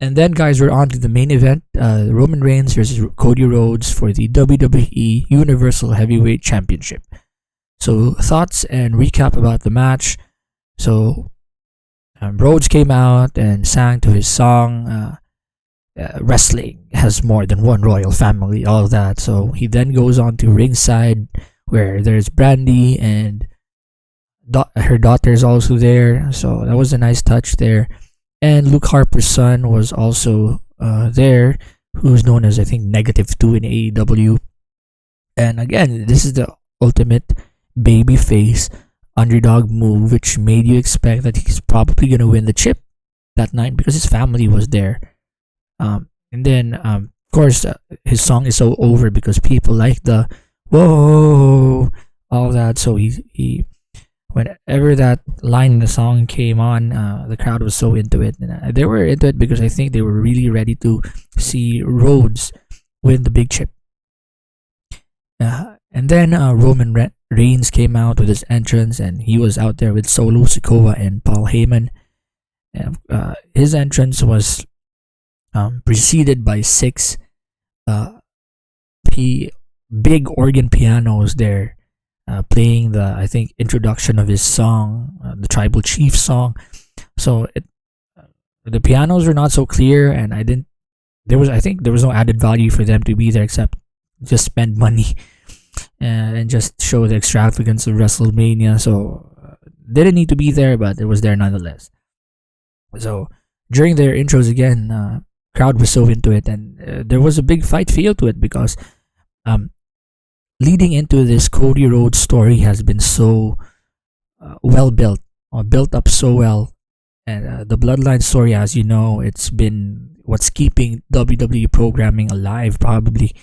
And then, guys, we're on to the main event: Roman Reigns versus Cody Rhodes for the WWE Universal Heavyweight Championship. So, thoughts and recap about the match. So, Rhodes came out and sang to his song. Wrestling has more than one royal family, all of that. So he then goes on to ringside, where there's Brandy and her daughter is also there. So that was a nice touch there. And Luke Harper's son was also there, who's known as, I think, -2 in AEW. And again, this is the ultimate babyface underdog move, which made you expect that he's probably gonna win the chip that night because his family was there. And then, of course, his song is so over because people like the whoa, all that. So he whenever that line in the song came on, the crowd was so into it. And they were into it because I think they were really ready to see Rhodes win the big chip. And then Roman Reigns came out with his entrance, and he was out there with Solo Sikoa and Paul Heyman. And, his entrance was preceded by 6 big organ pianos there, playing the, I think, introduction of his song, the Tribal Chief song. So the pianos were not so clear, and I think there was no added value for them to be there except just spend money and just show the extravagance of Wrestlemania. So didn't need to be there, but it was there nonetheless. So during their intros again, crowd was so into it, and there was a big fight feel to it because leading into this, Cody Rhodes story has been so well built, or built up so well. And the Bloodline story, as you know, it's been what's keeping WWE programming alive probably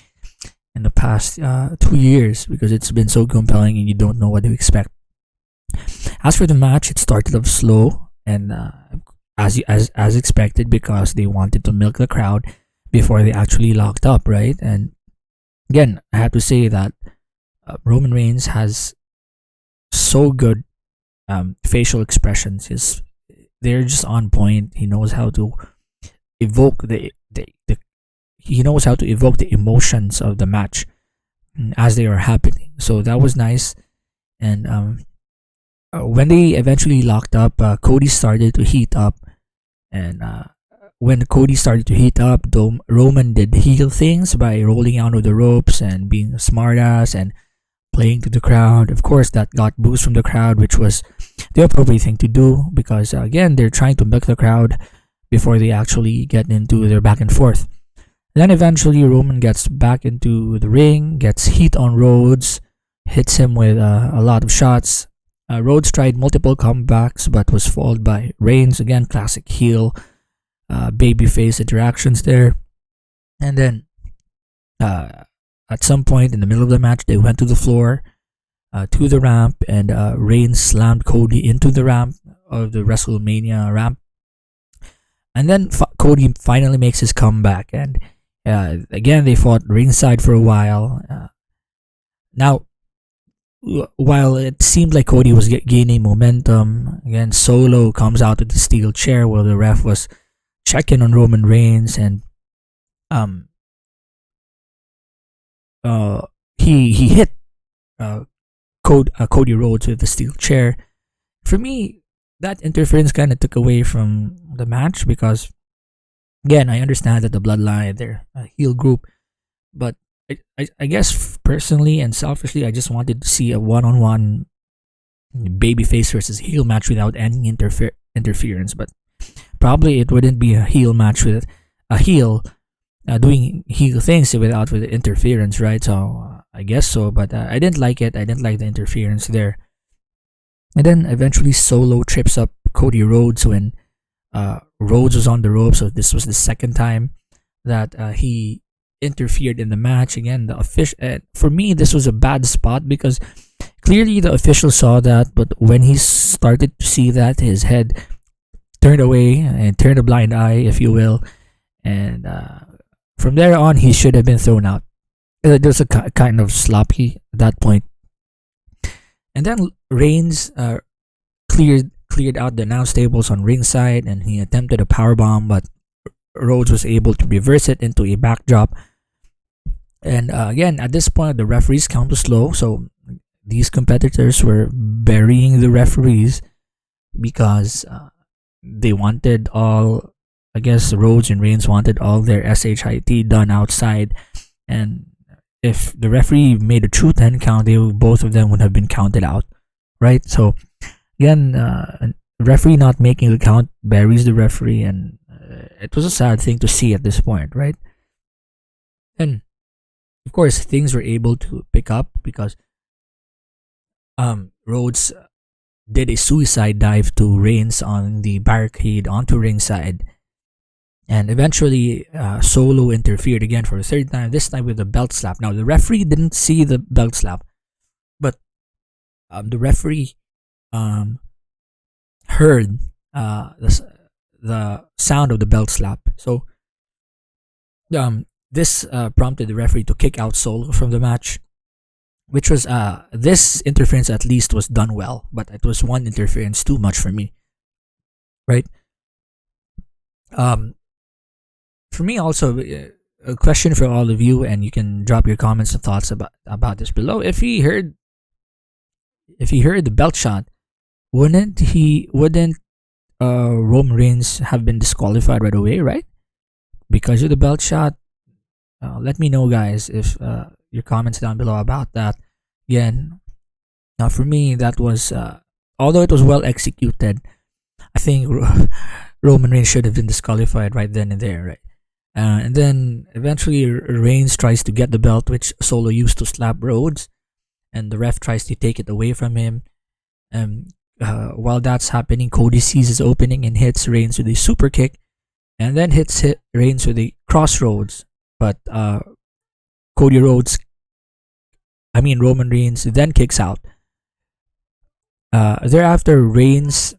in the past 2 years, because it's been so compelling and you don't know what to expect. As for the match, it started off slow and as expected, because they wanted to milk the crowd before they actually locked up, right? And again, I have to say that Roman Reigns has so good facial expressions. They're just on point. He knows how to evoke the emotions of the match as they are happening. So that was nice. And when they eventually locked up, Cody started to heat up. And when Cody started to heat up, Roman did heel things by rolling out of the ropes and being a smartass and playing to the crowd. Of course, that got boost from the crowd, which was the appropriate thing to do, because again, they're trying to milk the crowd before they actually get into their back and forth. Then eventually Roman gets back into the ring, gets heat on Rhodes, hits him with a lot of shots. Rhodes tried multiple comebacks but was followed by Reigns. Again, classic heel babyface interactions there. And then at some point in the middle of the match, they went to the floor, to the ramp, and Reigns slammed Cody into the ramp of the WrestleMania ramp. And then Cody finally makes his comeback, and again they fought ringside for a while. Now, while it seemed like Cody was gaining momentum, again Solo comes out with the steel chair while the ref was checking on Roman Reigns, and he hit Cody Rhodes with the steel chair. For me, that interference kind of took away from the match, because again, I understand that the Bloodline, they're a heel group, but I guess personally and selfishly, I just wanted to see a one-on-one babyface versus heel match without any interference. But probably it wouldn't be a heel match with a heel doing heel things without with interference, right? So I guess so, but I didn't like it. I didn't like the interference there. And then eventually Solo trips up Cody Rhodes when Rhodes was on the ropes. So this was the second time that he interfered in the match. Again, the official, for me, this was a bad spot, because clearly the official saw that, but when he started to see that, his head turned away and turned a blind eye, if you will. And from there on, he should have been thrown out. It was a kind of sloppy at that point. And then Reigns cleared out the announce tables on ringside, and he attempted a powerbomb, but Rhodes was able to reverse it into a backdrop. And again, at this point, the referees count was low, so these competitors were burying the referees because they wanted all. I guess Rhodes and Reigns wanted all their shit done outside, and if the referee made a true 10 count, both of them would have been counted out, right? So again, referee not making the count buries the referee, and it was a sad thing to see at this point, right? And of course, things were able to pick up because Rhodes did a suicide dive to Reigns on the barricade onto ringside, and eventually Solo interfered again for the third time, this time with a belt slap. Now the referee didn't see the belt slap, but the referee heard the sound of the belt slap. So this prompted the referee to kick out Solo from the match, which was this interference at least was done well, but it was one interference too much for me, right? For me also, a question for all of you, and you can drop your comments and thoughts about this below. If he heard the belt shot, wouldn't Roman Reigns have been disqualified right away, right? Because of the belt shot. Let me know, guys, if your comments down below about that. Again, now for me, that was although it was well executed, I think Roman Reigns should have been disqualified right then and there, right? And then eventually Reigns tries to get the belt, which Solo used to slap Rhodes, and the ref tries to take it away from him. While that's happening, Cody sees his opening and hits Reigns with a super kick, and then hits Reigns with a crossroads. But Roman Reigns then kicks out. Thereafter Reigns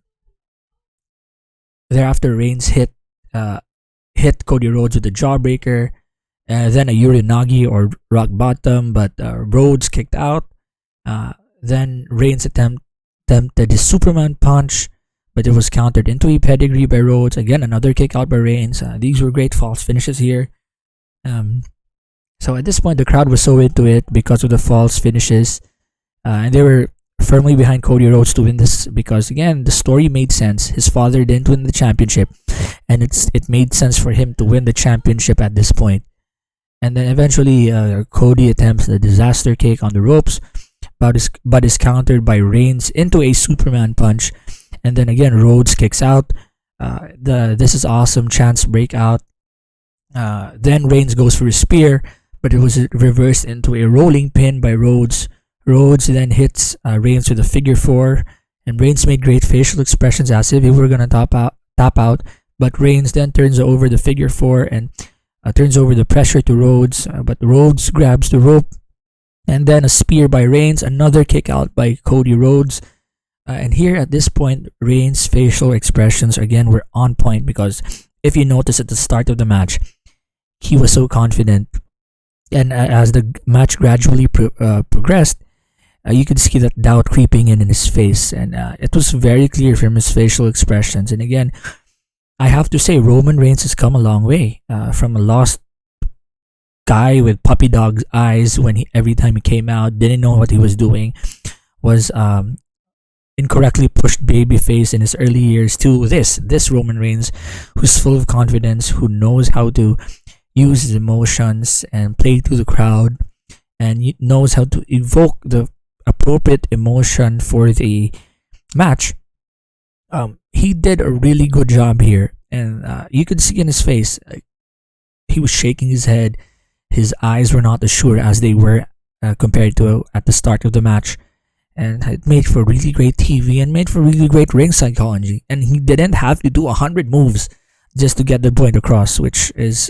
hit Cody Rhodes with a jawbreaker, then a Uranagi or rock bottom, but Rhodes kicked out. Then Reigns attempted his Superman punch, but it was countered into a pedigree by Rhodes. Again, another kick out by Reigns. These were great false finishes here. So at this point, the crowd was so into it because of the false finishes, and they were firmly behind Cody Rhodes to win this because, again, the story made sense. His father didn't win the championship, and it made sense for him to win the championship at this point. And then eventually, Cody attempts the disaster kick on the ropes, but is countered by Reigns into a Superman punch. And then again, Rhodes kicks out. This is awesome chance breakout. Then Reigns goes for a spear, but it was reversed into a rolling pin by Rhodes. Rhodes then hits Reigns with a figure four, and Reigns made great facial expressions as if he were gonna tap out. But Reigns then turns over the figure four and turns over the pressure to Rhodes, but Rhodes grabs the rope, and then a spear by Reigns, another kick out by Cody Rhodes. And here at this point, Reigns' facial expressions again were on point because if you notice at the start of the match, he was so confident, and as the match gradually progressed, you could see that doubt creeping in his face, and it was very clear from his facial expressions. And again, I have to say, Roman Reigns has come a long way from a lost guy with puppy dog eyes when every time he came out didn't know what he was doing, was incorrectly pushed babyface in his early years, to this Roman Reigns who's full of confidence, who knows how to use his emotions and play to the crowd, and knows how to evoke the appropriate emotion for the match. He did a really good job here, and you could see in his face, he was shaking his head. His eyes were not as sure as they were compared to at the start of the match, and it made for really great TV and made for really great ring psychology. And he didn't have to do 100 moves just to get the point across, which is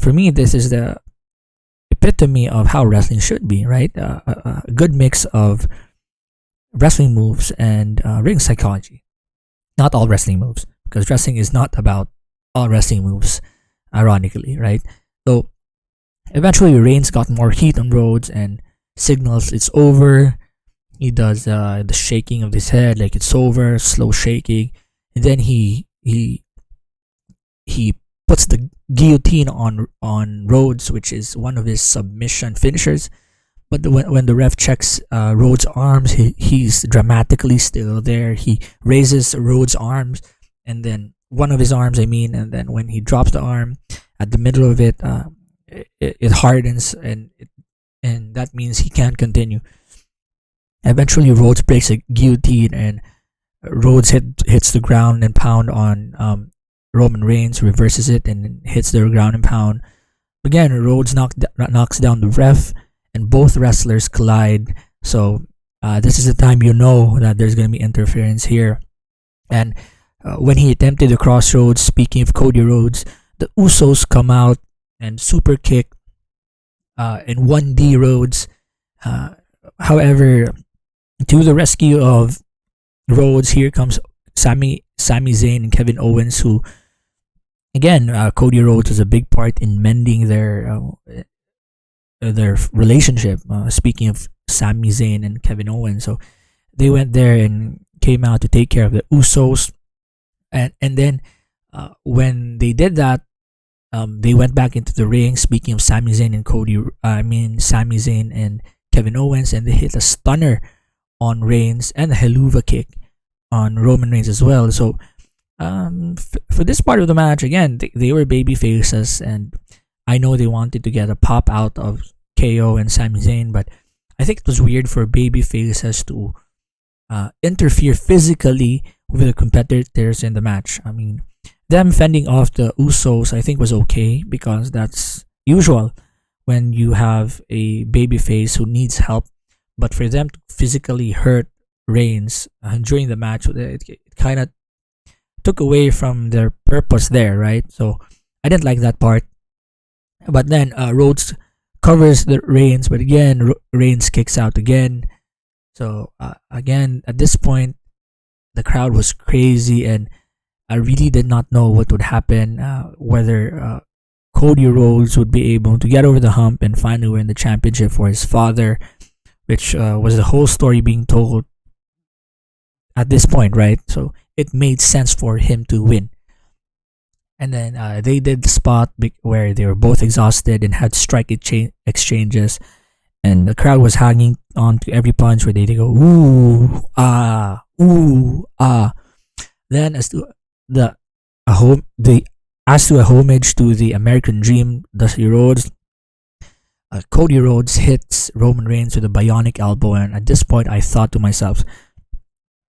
for me, this is the epitome of how wrestling should be, right? A good mix of wrestling moves and ring psychology. Not all wrestling moves, because wrestling is not about all wrestling moves, ironically, right? So eventually Reigns got more heat on Rhodes and signals it's over. He does the shaking of his head like it's over, slow shaking, and then he puts the guillotine on Rhodes, which is one of his submission finishers. But when the ref checks Rhodes' arms, he's dramatically still there. He raises Rhodes' arms, and then one of his arms, I mean, and then when he drops the arm at the middle of it, it hardens, and that means he can't continue. Eventually, Rhodes breaks a guillotine, and Rhodes hits the ground and pound on Roman Reigns, reverses it, and hits the ground and pound. Again, Rhodes knocks down the ref, and both wrestlers collide. So this is the time you know that there's going to be interference here. And when he attempted the crossroads, speaking of Cody Rhodes, the Usos come out and super kick in 1D Rhodes. However, to the rescue of Rhodes, here comes Sami Zayn and Kevin Owens, who, again, Cody Rhodes was a big part in mending their relationship. Speaking of Sami Zayn and Kevin Owens, so they went there and came out to take care of the Usos, and then when they did that, they went back into the ring. Speaking of Sami Zayn and Sami Zayn and Kevin Owens, and they hit a stunner on Reigns and a Helluva kick on Roman Reigns as well. So for this part of the match, again, they were baby faces, and I know they wanted to get a pop out of KO and Sami Zayn, but I think it was weird for baby faces to interfere physically with the competitors in the match. I mean, them fending off the Usos, I think, was okay, because that's usual when you have a babyface who needs help. But for them to physically hurt Reigns during the match, it kind of took away from their purpose there, right? So I didn't like that part. But then Rhodes covers the Reigns, but again, Reigns kicks out again. So again, at this point, the crowd was crazy, and I really did not know what would happen, whether Cody Rhodes would be able to get over the hump and finally win the championship for his father, which was the whole story being told at this point, right? So it made sense for him to win. And then they did the spot where they were both exhausted and had strike exchanges, and the crowd was hanging on to every punch where they go ooh ah ooh ah. Then as to a homage to the American Dream, Dusty Rhodes, Cody Rhodes hits Roman Reigns with a bionic elbow, and at this point I thought to myself,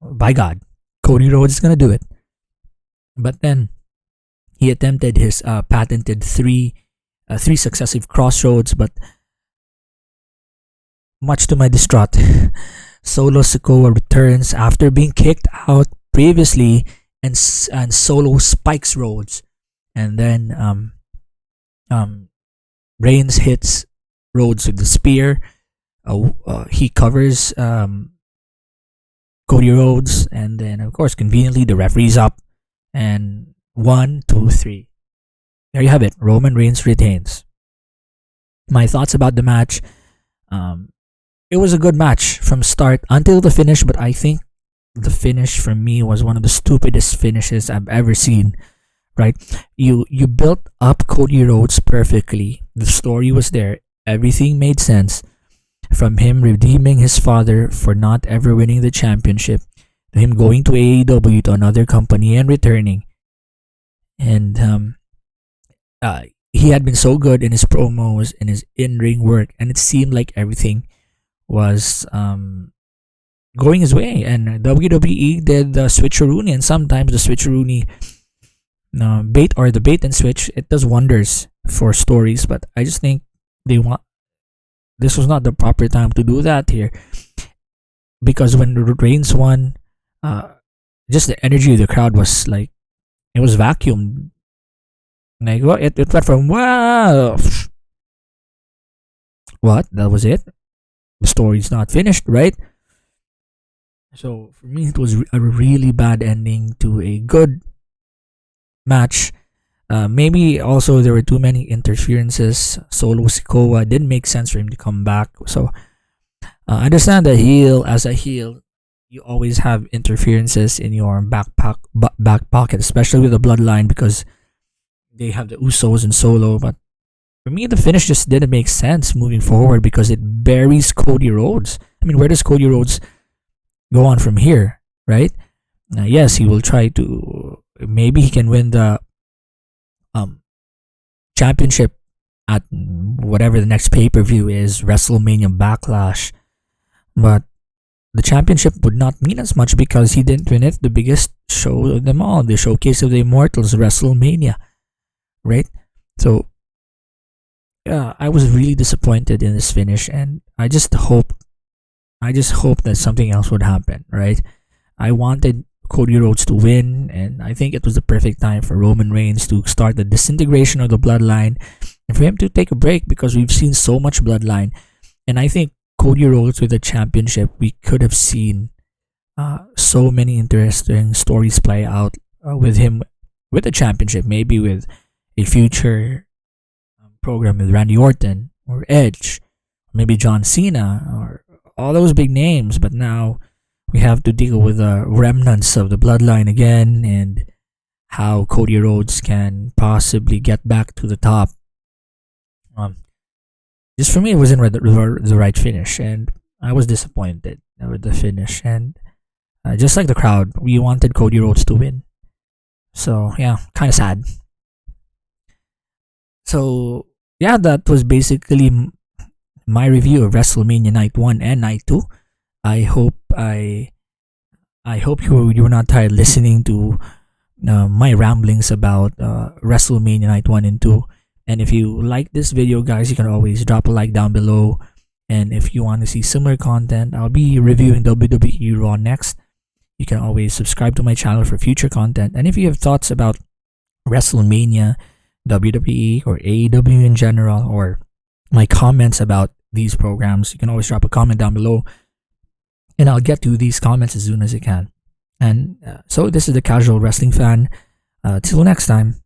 by God, Cody Rhodes is gonna do it. But then he attempted his patented three successive crossroads, but much to my distraught, Solo Sikoa returns after being kicked out previously, and Solo spikes Rhodes, and then Reigns hits Rhodes with the spear. He covers Cody Rhodes, and then of course conveniently the referee's up, and 1, 2, 3. There you have it. Roman Reigns retains. My thoughts about the match. It was a good match from start until the finish, but I think the finish for me was one of the stupidest finishes I've ever seen. Right? You built up Cody Rhodes perfectly. The story was there. Everything made sense. From him redeeming his father for not ever winning the championship, to him going to AEW, to another company, and returning. And he had been so good in his promos and his in-ring work, and it seemed like everything was going his way. And WWE did the switcheroony, and sometimes the switcheroony bait and switch, it does wonders for stories. But I just think this was not the proper time to do that here, because when Reigns won, just the energy of the crowd was like, it was vacuumed. Like, well, it went from wow, what, that was it, the story's not finished, right? So for me, it was a really bad ending to a good match. Maybe also there were too many interferences. Solo Sikoa didn't make sense for him to come back. So I understand that as a heel, you always have interferences in your back pocket, especially with the bloodline, because they have the Usos and Solo, but for me, the finish just didn't make sense moving forward because it buries Cody Rhodes. I mean, where does Cody Rhodes go on from here, right? Yes, he will try to. Maybe he can win the um championship at whatever the next pay per view is, WrestleMania Backlash. But the championship would not mean as much because he didn't win it the biggest show of them all, the Showcase of the Immortals, WrestleMania, right? So yeah, I was really disappointed in this finish, and I just hope that something else would happen, right? I wanted Cody Rhodes to win, and I think it was the perfect time for Roman Reigns to start the disintegration of the bloodline and for him to take a break because we've seen so much bloodline. And I think Cody Rhodes with the championship, we could have seen so many interesting stories play out with him with the championship, maybe with a future program with Randy Orton or Edge, maybe John Cena or all those big names. But now we have to deal with the remnants of the bloodline again and how Cody Rhodes can possibly get back to the top. Just for me, it wasn't the right finish, and I was disappointed with the finish. And just like the crowd, we wanted Cody Rhodes to win. So yeah, kind of sad. So yeah, that was basically my review of WrestleMania Night 1 and Night 2. I hope you were not tired listening to my ramblings about WrestleMania Night 1 and 2. And if you like this video, guys, you can always drop a like down below. And if you want to see similar content, I'll be reviewing WWE Raw next. You can always subscribe to my channel for future content. And if you have thoughts about WrestleMania, WWE, or AEW in general, or my comments about these programs, you can always drop a comment down below, and I'll get to these comments as soon as I can. And so this is the Casual Wrestling Fan. Till next time,